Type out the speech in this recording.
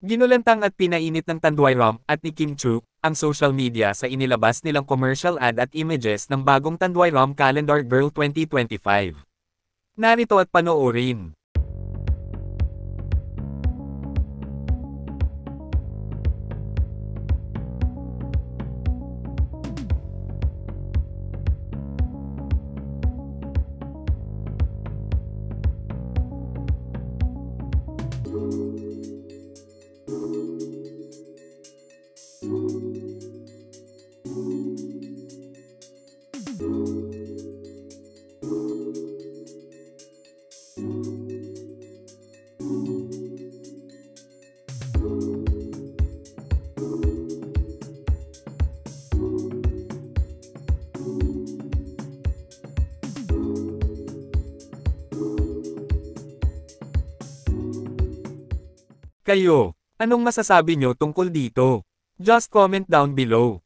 Ginulantang at pinainit ng Tanduay Rom at ni Kim Chu ang social media sa inilabas nilang commercial ad at images ng bagong Tanduay Rom Calendar Girl 2025. Narito at panoorin. Kayo, anong masasabi nyo tungkol dito? Just comment down below.